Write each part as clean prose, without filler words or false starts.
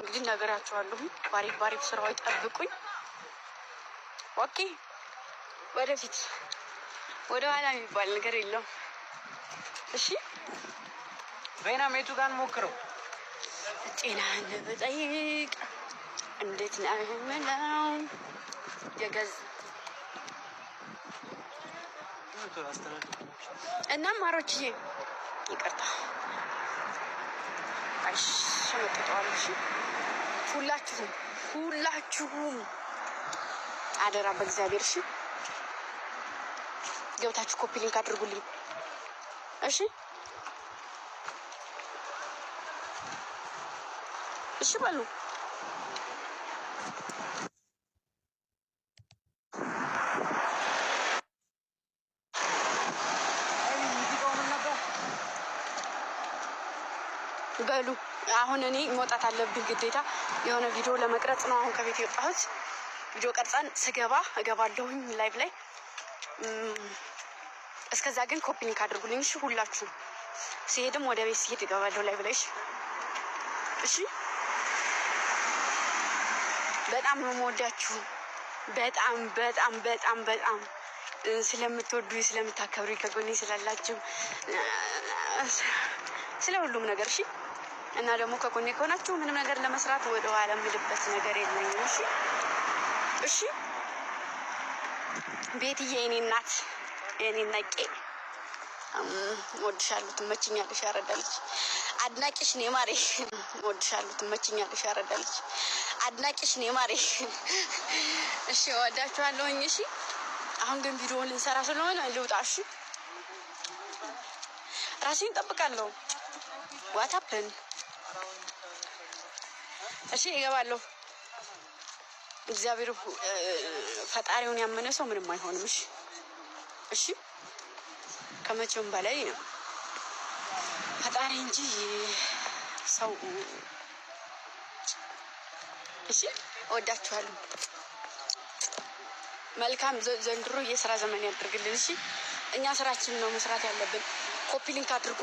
እንግዲህ ነገራችኋለሁ። ባሪክ ባሪክ ስራዎች ጠብቁኝ። ኦኬ ወደፊት ወደ ኋላ የሚባል ነገር የለውም። እሺ በይና ሜቱ ጋር ሞክረው። ጤናህን ብጠይቅ እንዴት ነህ የምለው የገዝ እና ማሮችዬ ይቅርታ ሸመጥጠዋለሁ። እሺ ሁላችሁም አደራ በእግዚአብሔር እሺ ገብታችሁ ኮፒ ሊንክ አድርጉልኝ እሺ እሺ በሉ በሉ አሁን እኔ መውጣት አለብኝ ግዴታ የሆነ ቪዲዮ ለመቅረጽ ነው አሁን ከቤት የወጣሁት ቪዲዮ ቀርጸን ስገባ እገባለሁኝ ላይቭ ላይ እስከዛ ግን ኮፒ ሊንክ አድርጉልኝ እሺ ሁላችሁ ሲሄድም ወደ ቤት ሲሄድ እገባለሁ ላይቭ ላይ እሺ በጣም ነው የምወዳችሁ በጣም በጣም በጣም በጣም ስለምትወዱኝ ስለምታከብሩኝ ከጎኔ ስላላችሁ ስለ ሁሉም ነገር እሺ እና ደግሞ ከጎኔ ከሆናችሁ ምንም ነገር ለመስራት ወደ ኋላ የምልበት ነገር የለኝም እሺ እሺ ቤትዬ የኔ እናት የኔ ነቄ ወድሻለሁ ትመችኛለሽ ያረዳልሽ አድናቂሽ ነኝ ማሬ ወድሻለሁ ትመችኛለሽ ያረዳልሽ አድናቂሽ ነኝ ማሬ እሺ ወዳችኋለሁኝ እሺ አሁን ግን ቪዲዮውን ልንሰራ ስለሆነ ልውጣ እሺ ራሴን እጠብቃለሁ what happened እሺ እገባለሁ እግዚአብሔር ፈጣሪውን ያመነ ሰው ምንም አይሆንም እሺ እሺ ከመቼም በላይ ፈጣሪ እንጂ ሰው እሺ ወዳችኋለሁ መልካም ዘንድሮ የሥራ ዘመን ያድርግልን እሺ እኛ ስራችን ነው መስራት ያለብን ኮፒ ሊንክ አድርጉ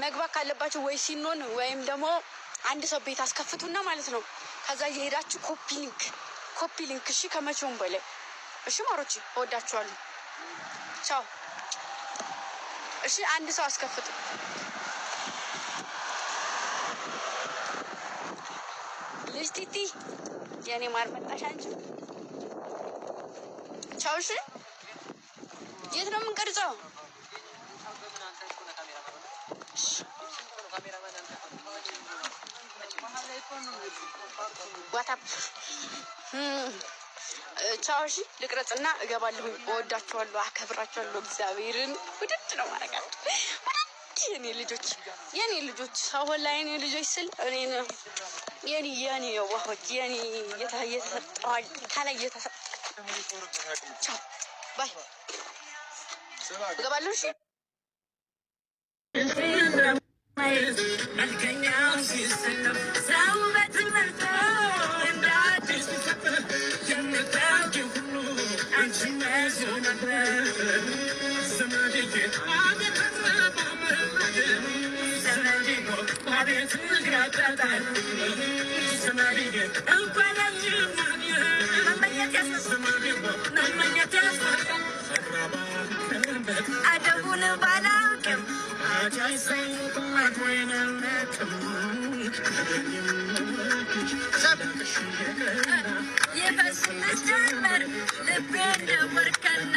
መግባት ካለባችሁ ወይ ሲኖን ወይም ደግሞ አንድ ሰው ቤት አስከፍቱና ማለት ነው ከዛ እየሄዳችሁ ኮፒ ሊንክ እሺ ከመቼውም በላይ እሺ ማሮች ወዳችኋለሁ ቻው እሺ አንድ ሰው አስከፍቱ ልጅ ቲቲ የኔ ማር መጣሽ አንቺ ቻው እሺ የት ነው የምንቀርጸው ዋታፕ ቻው እሺ ልቅረጽና እገባለሁ እወዳችኋለሁ አከብራችኋለሁ እግዚአብሔርን ውድድ ነው ማረጋት የኔ ልጆች ሰው ላይ የኔ ልጆች ስል እኔ የኔ ዋሆት የኔ የተሰጠዋል ካላይ የተሰጠ ቻው ባይ እገባለሁ እሺ አደጉን ባላውቅም የፈስምስ ጀመር ልቤ እንደወርከና